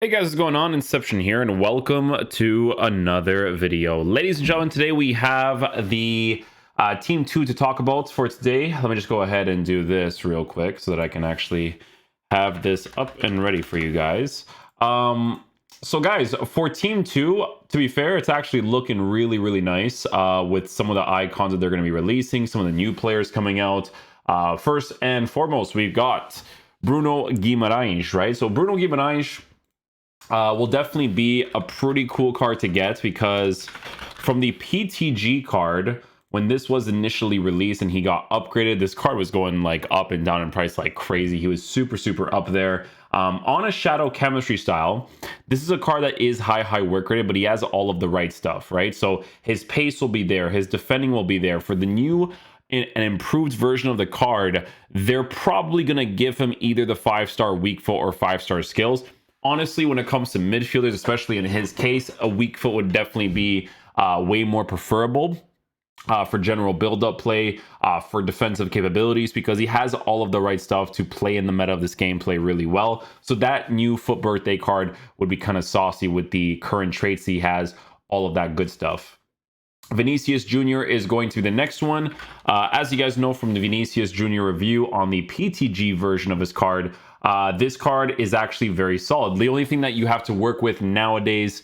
Hey guys, what's going on? Inception here, and welcome to another video. Ladies and gentlemen, today we have the Team 2 to talk about for today. Let me just go ahead and do this real quick so that I can actually have this up and ready for you guys. So guys, for Team 2, to be fair, it's actually looking really nice with some of the icons that they're going to be releasing, some of the new players coming out. First and foremost, we've got Bruno Guimarães, right? So Bruno Guimarães will definitely be a pretty cool card to get, because from the PTG card, when this was initially released and he got upgraded, this card was going like up and down in price like crazy. He was super up there. On a shadow chemistry style, this is a card that is high work rate, but he has all of the right stuff, right? So his pace will be there, his defending will be there. For the new an improved version of the card, they're probably going to give him either the 5-star weak foot or 5-star skills. Honestly, when it comes to midfielders, especially in his case, a weak foot would definitely be way more preferable for general build-up play, for defensive capabilities, because he has all of the right stuff to play in the meta of this gameplay really well. So that new foot birthday card would be kind of saucy with the current traits he has, all of that good stuff. Vinicius Jr. is going to be the next one. As you guys know from the Vinicius Jr. review on the PTG version of his card, this card is actually very solid. The only thing that you have to work with nowadays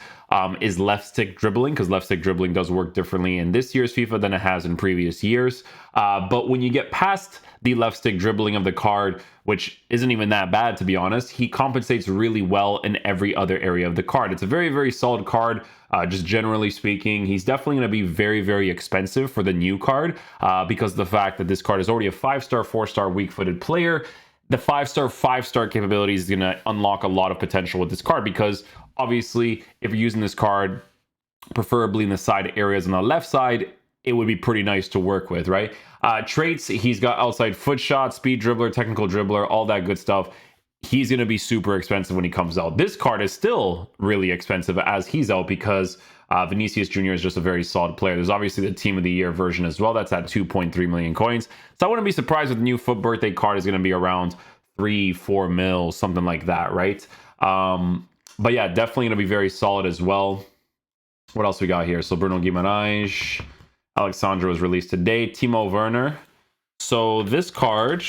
is left stick dribbling, because left stick dribbling does work differently in this year's FIFA than it has in previous years. But when you get past the left stick dribbling of the card, which isn't even that bad to be honest, he compensates really well in every other area of the card. It's a very solid card. Just generally speaking, he's definitely going to be very expensive for the new card, because of the fact that this card is already a 5-star, 4-star weak-footed player. The 5-star, 5-star capability is going to unlock a lot of potential with this card, because obviously if you're using this card preferably in the side areas on the left side, it would be pretty nice to work with, right? Traits, he's got outside foot shot, speed dribbler, technical dribbler, all that good stuff. He's going to be super expensive when he comes out. This card is still really expensive as he's out, because Vinicius Jr. is just a very solid player. There's obviously the Team of the Year version as well. That's at 2.3 million coins. So I wouldn't be surprised if the new foot birthday card is going to be around 3-4 mil, something like that, right? But yeah, definitely going to be very solid as well. What else we got here? So Bruno Guimarães, Alexandra was released today. Timo Werner. So this card,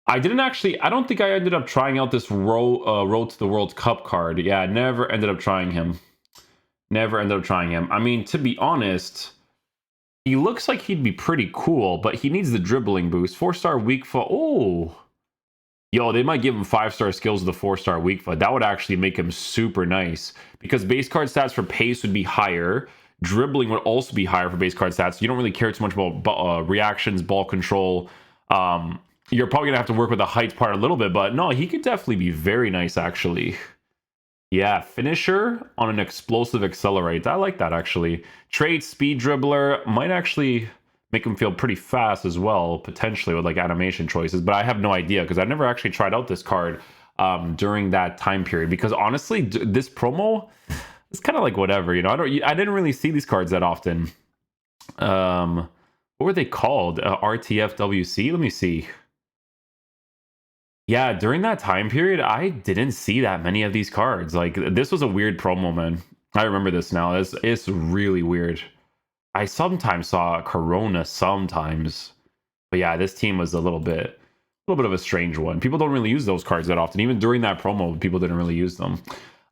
I don't think I ended up trying out this Road to the World Cup card. Yeah, I never ended up trying him. I mean, to be honest, he looks like he'd be pretty cool, but he needs the dribbling boost. 4-star weak foot. Oh, yo, they might give him 5-star skills with the 4-star weak foot. That would actually make him super nice, because base card stats for pace would be higher. Dribbling would also be higher for base card stats. You don't really care too much about reactions, ball control. You're probably gonna have to work with the height part a little bit, but no, he could definitely be very nice actually. Yeah, finisher on an explosive accelerate. I like that actually. Trait, speed dribbler, might actually make him feel pretty fast as well, potentially with like animation choices, but I have no idea because I've never actually tried out this card during that time period, because honestly, this promo is kind of like whatever, you know. I didn't really see these cards that often. What were they called? RTFWC? Let me see. Yeah, during that time period, I didn't see that many of these cards. Like, this was a weird promo, man. I remember this now. It's really weird. I sometimes saw Corona sometimes. But yeah, this team was a little bit of a strange one. People don't really use those cards that often. Even during that promo, people didn't really use them.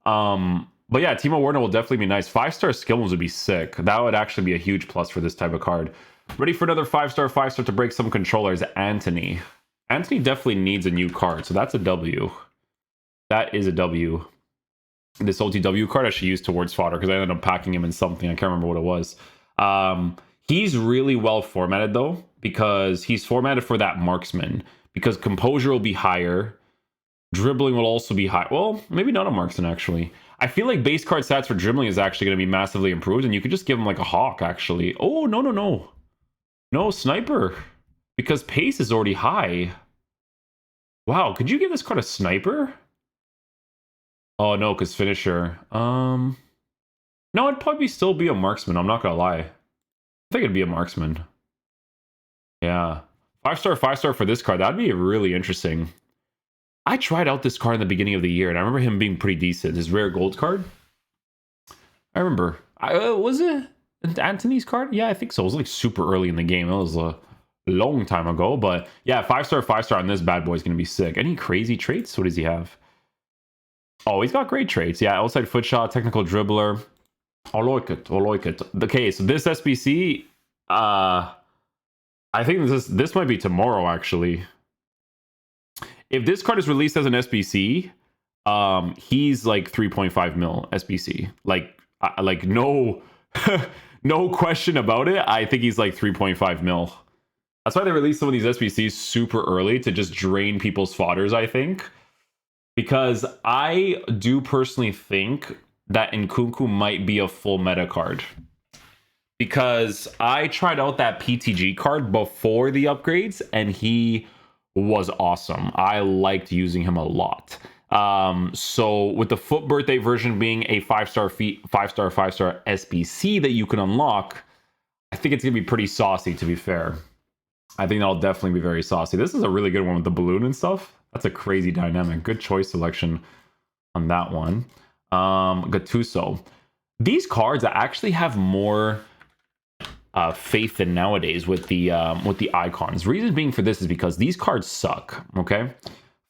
But yeah, Timo Werner will definitely be nice. 5-star skill moves would be sick. That would actually be a huge plus for this type of card. Ready for another 5-star to break some controllers. Anthony. Anthony definitely needs a new card, so that's a W. That is a W. This OTW card I should use towards fodder, because I ended up packing him in something. I can't remember what it was. He's really well formatted, though, because he's formatted for that marksman. Because composure will be higher. Dribbling will also be high. Well, maybe not a marksman, actually. I feel like base card stats for dribbling is actually going to be massively improved, and you could just give him like a hawk, actually. Oh, no. No, sniper. Because pace is already high. Wow, could you give this card a sniper? Oh no, because finisher. No, it'd probably still be a marksman. I'm not gonna lie. I think it'd be a marksman. Yeah, 5-star for this card. That'd be really interesting. I tried out this card in the beginning of the year, and I remember him being pretty decent. His rare gold card. I remember. Was it Anthony's card? Yeah, I think so. It was like super early in the game. It was a long time ago. But yeah, 5-star on this bad boy is going to be sick. Any crazy traits? What does he have? Oh, he's got great traits. Yeah, outside foot shot, technical dribbler. I like it. I like it. Okay, so this SBC, I think this might be tomorrow, actually. If this card is released as an SBC, he's like 3.5 mil SBC. Like no, no question about it. I think he's like 3.5 mil. That's why they released some of these SBCs super early to just drain people's fodders, I think. Because I do personally think that Nkunku might be a full meta card. Because I tried out that PTG card before the upgrades, and he was awesome. I liked using him a lot. So with the Foot Birthday version being a 5-star SBC that you can unlock, I think it's gonna be pretty saucy, to be fair. I think that'll definitely be very saucy. This is a really good one with the balloon and stuff. That's a crazy dynamic. Good choice selection on that one. Gattuso. These cards actually have more faith than nowadays with the icons. Reason being for this is because these cards suck. Okay,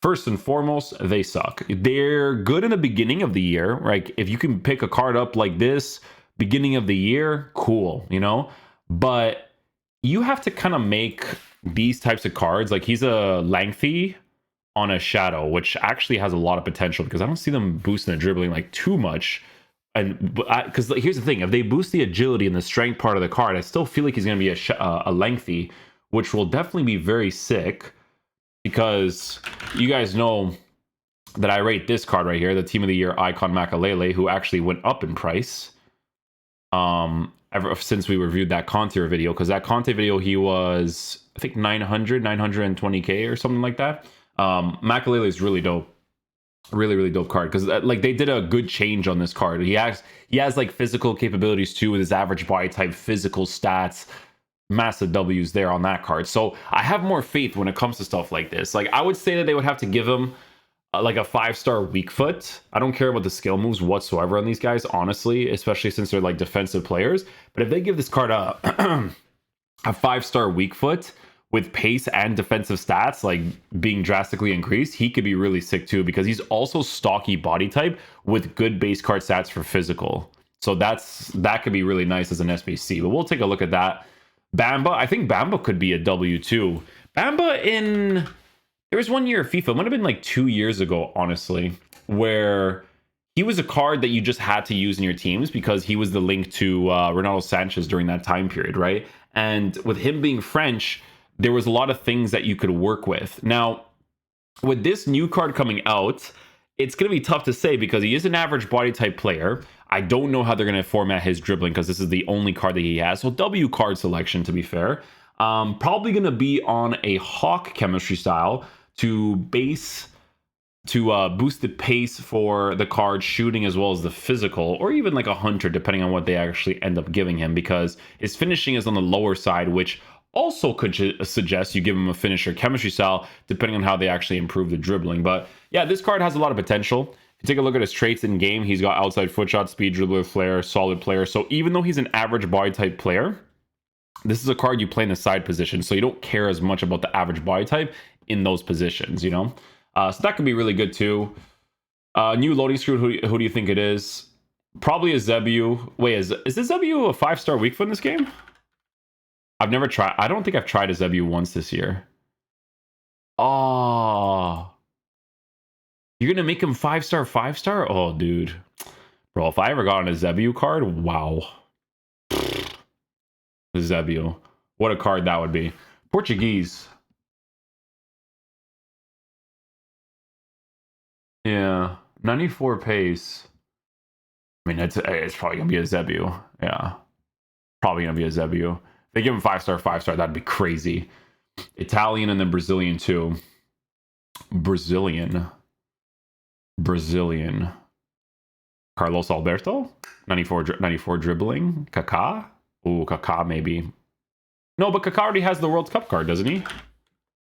first and foremost, they suck. They're good in the beginning of the year. Like if you can pick a card up like this beginning of the year, cool, you know. But you have to kind of make these types of cards. Like he's a lengthy on a shadow, which actually has a lot of potential because I don't see them boosting the dribbling like too much. And because here's the thing, if they boost the agility and the strength part of the card, I still feel like he's going to be a lengthy, which will definitely be very sick. Because you guys know that I rate this card right here, the Team of the Year icon Makalele, who actually went up in price. Ever since we reviewed that Conte video, because that Conte video he was I think 920k or something like that. Makalele is really dope, really dope card because like they did a good change on this card. He has like physical capabilities too with his average body type, physical stats, massive W's there on that card. So I have more faith when it comes to stuff like this. Like I would say that they would have to give him like a 5-star weak foot. I don't care about the skill moves whatsoever on these guys, honestly, especially since they're like defensive players. But if they give this card a a 5-star weak foot with pace and defensive stats like being drastically increased, he could be really sick too because he's also stocky body type with good base card stats for physical. So that could be really nice as an SBC. But we'll take a look at that. Bamba, I think Bamba could be a W too. Bamba in there was one year of FIFA, it might have been like 2 years ago, honestly, where he was a card that you just had to use in your teams because he was the link to Ronaldo Sanchez during that time period, right? And with him being French, there was a lot of things that you could work with. Now, with this new card coming out, it's going to be tough to say because he is an average body type player. I don't know how they're going to format his dribbling because this is the only card that he has. So W card selection, to be fair. Probably going to be on a Hawk chemistry style to boost the pace for the card shooting as well as the physical, or even like a hunter depending on what they actually end up giving him, because his finishing is on the lower side, which also could suggest you give him a finisher chemistry style depending on how they actually improve the dribbling. But yeah, this card has a lot of potential. If you take a look at his traits in game, he's got outside foot shot, speed, dribbler, flair, solid player. So even though he's an average body type player, this is a card you play in the side position, so you don't care as much about the average body type in those positions, you know? So that could be really good too. New loading screen, who do you think it is? Probably a Eusebio. Wait, is Eusebio a 5-star weak foot in this game? I've never tried. I don't think I've tried a Eusebio once this year. Oh. You're going to make him 5-star, 5-star? Oh, dude. Bro, if I ever got on a Eusebio card, wow. Eusebio. What a card that would be. Portuguese. Yeah. 94 pace. I mean, it's probably going to be a Eusebio. Yeah. Probably going to be a Eusebio. They give him 5-star, 5-star. That'd be crazy. Italian and then Brazilian too. Brazilian. Carlos Alberto. 94 dribbling. Kaka. Ooh, Kaka maybe. No, but Kaka already has the World Cup card, doesn't he?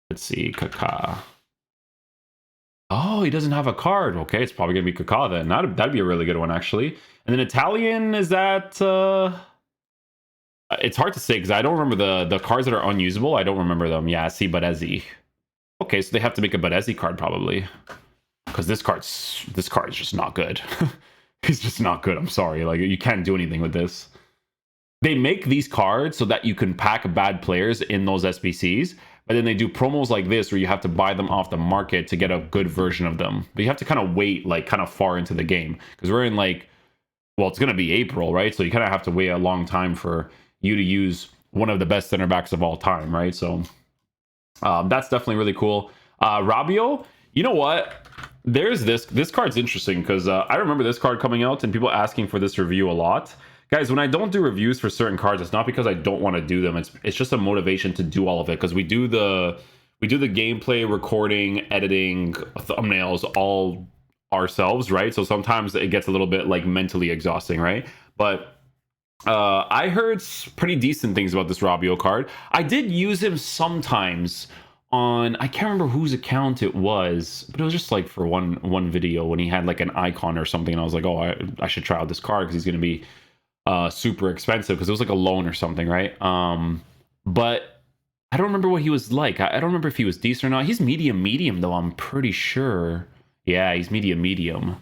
Let's see. Kaka. Oh, he doesn't have a card. Okay, it's probably gonna be Kaka then. That'd be a really good one actually. And then Italian, is that it's hard to say because I don't remember the cards that are unusable. I don't remember them. Yeah, see Baresi. Okay, so they have to make a Baresi card probably. Because this card's just not good. He's just not good. I'm sorry. Like, you can't do anything with this. They make these cards so that you can pack bad players in those SBCs, but then they do promos like this where you have to buy them off the market to get a good version of them. But you have to kind of wait like kind of far into the game because we're in like, well, it's going to be April, right? So you kind of have to wait a long time for you to use one of the best center backs of all time, right? So that's definitely really cool. Rabiot, you know what? There's this card's interesting because I remember this card coming out and people asking for this review a lot. Guys, when I don't do reviews for certain cards, it's not because I don't want to do them. It's just a motivation to do all of it because we do the gameplay, recording, editing, thumbnails all ourselves, right? So sometimes it gets a little bit like mentally exhausting, right? But I heard pretty decent things about this Rabiot card. I did use him sometimes on, I can't remember whose account it was, but it was just like for one video when he had like an icon or something, and I was like, oh, I should try out this card because he's going to be super expensive because it was like a loan or something, right? But I don't remember what he was like. I don't remember if he was decent or not. He's medium though, I'm pretty sure. Yeah, he's medium.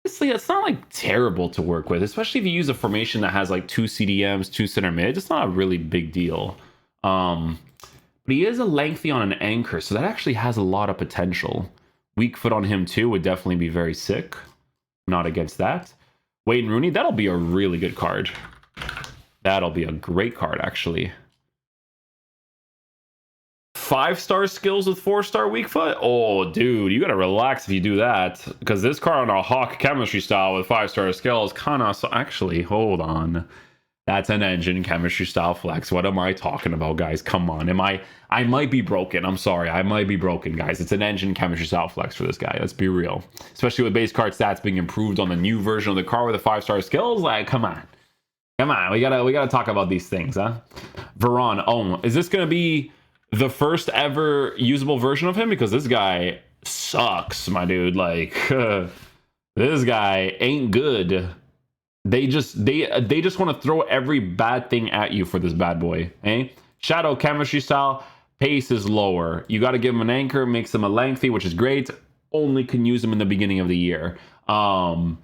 Honestly, it's not like terrible to work with, especially if you use a formation that has like 2 CDMs, 2 center mid. It's not a really big deal. But he is a lengthy on an anchor, so that actually has a lot of potential. Weak foot on him too would definitely be very sick. Not against that. Werner and Rooney, that'll be a really good card. That'll be a great card, actually. 5-star skills with 4-star weak foot? Oh, dude, you gotta relax if you do that. Because this card on a Hawk chemistry style with 5-star skills kind of... So actually, hold on. That's an engine chemistry style flex. What am I talking about, guys? Come on. I might be broken. I'm sorry. I might be broken, guys. It's an engine chemistry style flex for this guy. Let's be real. Especially with base card stats being improved on the new version of the card with the 5-star skills. Like, come on. Come on. We gotta talk about these things, huh? Veron. Oh, is this gonna be the first ever usable version of him? Because this guy sucks, my dude. Like, this guy ain't good. They just want to throw every bad thing at you for this bad boy, eh? Shadow chemistry style, pace is lower. You got to give him an anchor, makes him a lengthy, which is great. Only can use him in the beginning of the year. You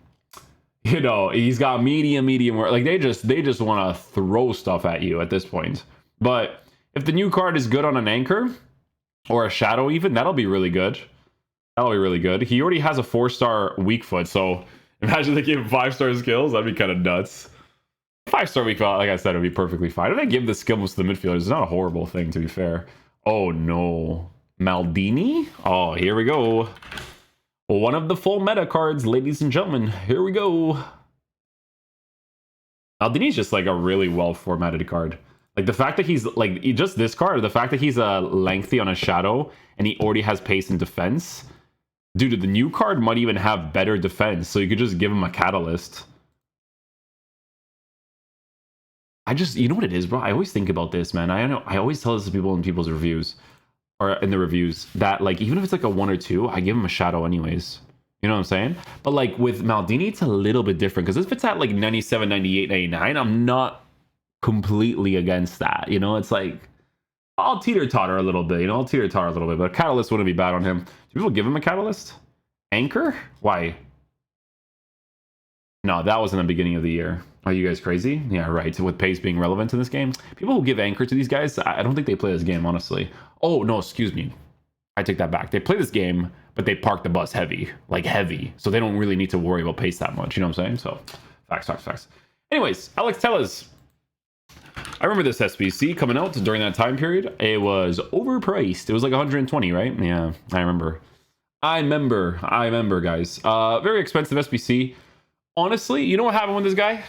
know, he's got medium. Like they just want to throw stuff at you at this point. But if the new card is good on an anchor or a shadow, even that'll be really good. That'll be really good. He already has a 4-star weak foot, so. Imagine they gave him 5-star skills. That'd be kind of nuts. 5-star weak foot, like I said, it'd be perfectly fine. If they give the skills to the midfielders, it's not a horrible thing, to be fair. Oh, no. Maldini? Oh, here we go. One of the full meta cards, ladies and gentlemen. Here we go. Maldini's just like a really well-formatted card. Like the fact that he's like, just this card, the fact that he's a lengthy on a shadow and he already has pace and defense. Dude, the new card might even have better defense, so you could just give him a catalyst. You know what it is, bro? I always think about this, man. I always tell this to people in people's reviews, or in the reviews, that like, even if it's like a 1 or 2, I give him a shadow anyways. You know what I'm saying? But like with Maldini, it's a little bit different, because if it's at like 97, 98, 99, I'm not completely against that. You know, it's like, I'll teeter-totter a little bit, but a catalyst wouldn't be bad on him. Do people give him a catalyst? Anchor? Why? No, that was in the beginning of the year. Are you guys crazy? Yeah, right. With pace being relevant in this game. People who give anchor to these guys, I don't think they play this game, honestly. Oh, no, excuse me. I take that back. They play this game, but they park the bus heavy. Like, heavy. So they don't really need to worry about pace that much. You know what I'm saying? So, facts. Anyways, Alex Tellez. I remember this SBC coming out during that time period. It was overpriced. It was like 120, right? Yeah, I remember, guys. Very expensive SBC. Honestly, you know what happened with this guy?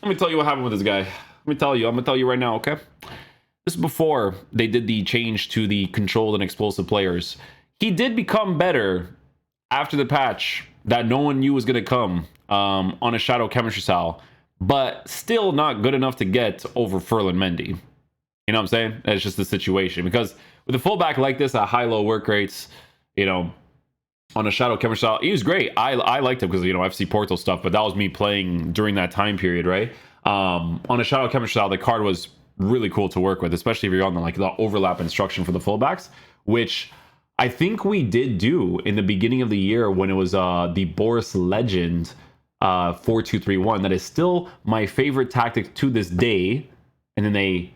Let me tell you what happened with this guy. I'm gonna tell you right now, okay? This is before they did the change to the controlled and explosive players. He did become better after the patch that no one knew was gonna come on a shadow chemistry style. But still not good enough to get over Ferland Mendy. You know what I'm saying? That's just the situation. Because with a fullback like this at high-low work rates, you know, on a Shadow Camera style. He was great. I liked him because, you know, FC Porto stuff, but that was me playing during that time period, right? On a Shadow Camera style, the card was really cool to work with, especially if you're on the, like, the overlap instruction for the fullbacks, which I think we did do in the beginning of the year when it was the Boris Legend 4-2-3-1. That is still my favorite tactic to this day. And then they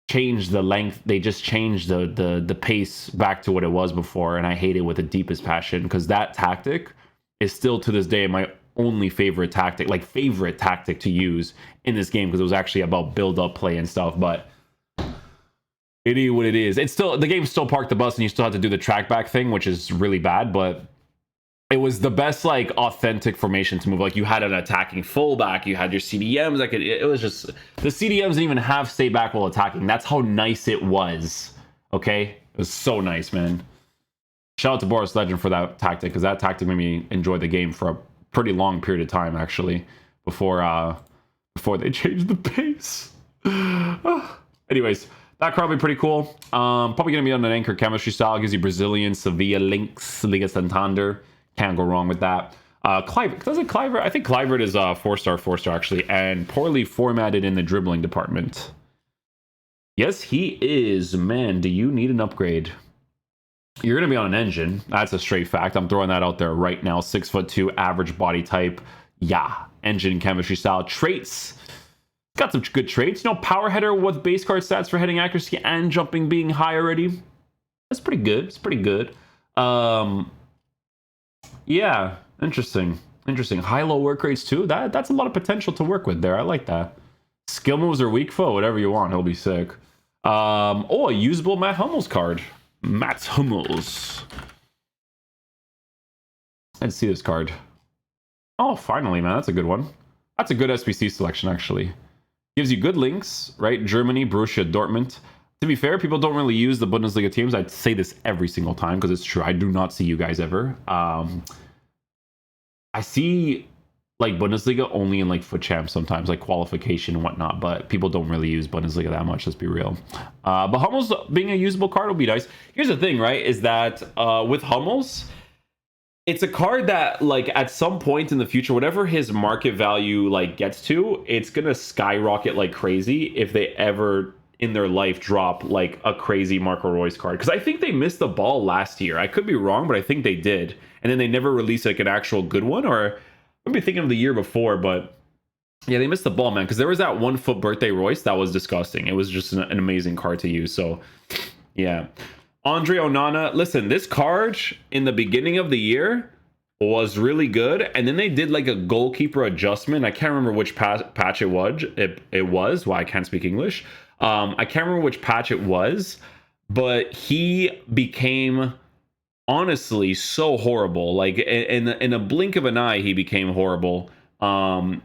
changed the length. They just changed the pace back to what it was before, and I hate it with the deepest passion because that tactic is still to this day my only favorite tactic, like favorite tactic to use in this game, because it was actually about build up play and stuff. But it is what it is. It's still, the game still parked the bus and you still have to do the track back thing, which is really bad, but it was the best, like, authentic formation to move. Like, you had an attacking fullback, you had your CDMs. Like, it was just, the CDMs didn't even have stay back while attacking. That's how nice it was. Okay, it was so nice, man. Shout out to Boris Legend for that tactic, because that tactic made me enjoy the game for a pretty long period of time, actually, before they changed the pace. Anyways, that card will be pretty cool. Probably gonna be on an anchor chemistry style. Gives you Brazilian, Sevilla links, Liga Santander. Can't go wrong with that. Kluivert, does it Kluivert? I think Kluivert is 4-star actually, and poorly formatted in the dribbling department. Yes, he is. Man, do you need an upgrade? You're gonna be on an engine. That's a straight fact. I'm throwing that out there right now. 6'2", average body type. Yeah, engine chemistry style traits. Got some good traits. You know, power header with base card stats for heading accuracy and jumping being high already. That's pretty good. It's pretty good. Yeah, interesting. High-low work rates too. That's a lot of potential to work with there. I like that. Skill moves or weak foe, whatever you want. He'll be sick. Oh, a usable Matt Hummels card. Matt Hummels. Let's see this card. Oh, finally, man. That's a good one. That's a good SBC selection, actually. Gives you good links, right? Germany, Borussia Dortmund. To be fair, people don't really use the Bundesliga teams. I'd say this every single time because it's true. I do not see you guys ever. I see, like, Bundesliga only in, like, FUT Champ sometimes, like qualification and whatnot, but people don't really use Bundesliga that much, let's be real. But Hummels being a usable card will be nice. Here's the thing, right, is that with Hummels, it's a card that, like, at some point in the future, whatever his market value, like, gets to, it's gonna skyrocket like crazy if they ever in their life drop, like, a crazy Marco Reus card. Because I think they missed the ball last year. I could be wrong, but I think they did. And then they never released, like, an actual good one, or I'd be thinking of the year before, but yeah, they missed the ball, man, because there was that 1 foot birthday Royce that was disgusting. It was just an amazing card to use. So yeah, Andre Onana. Listen, this card in the beginning of the year was really good, and then they did, like, a goalkeeper adjustment. I can't remember which patch it was. It was. Well, I can't speak English. I can't remember which patch it was, but he became, honestly, so horrible. Like, in a blink of an eye, he became horrible. And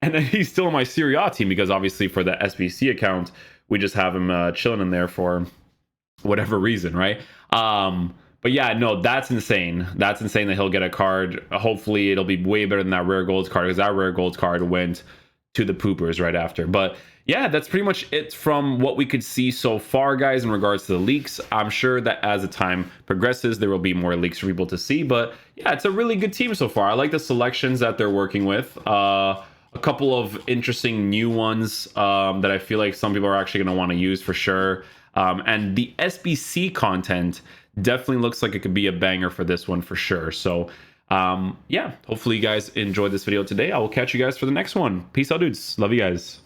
then he's still in my Serie A team because, obviously, for the SBC account, we just have him chilling in there for whatever reason, right? But yeah, no, that's insane. That's insane that he'll get a card. Hopefully, it'll be way better than that rare gold card, because that rare gold card went to the poopers right after. But yeah, that's pretty much it from what we could see so far, guys, in regards to the leaks. I'm sure that as the time progresses, there will be more leaks for people to see. But yeah, it's a really good team so far. I like the selections that they're working with. A couple of interesting new ones that I feel like some people are actually going to want to use for sure. And the SBC content definitely looks like it could be a banger for this one for sure. So yeah, hopefully you guys enjoyed this video today. I will catch you guys for the next one. Peace out, dudes. Love you guys.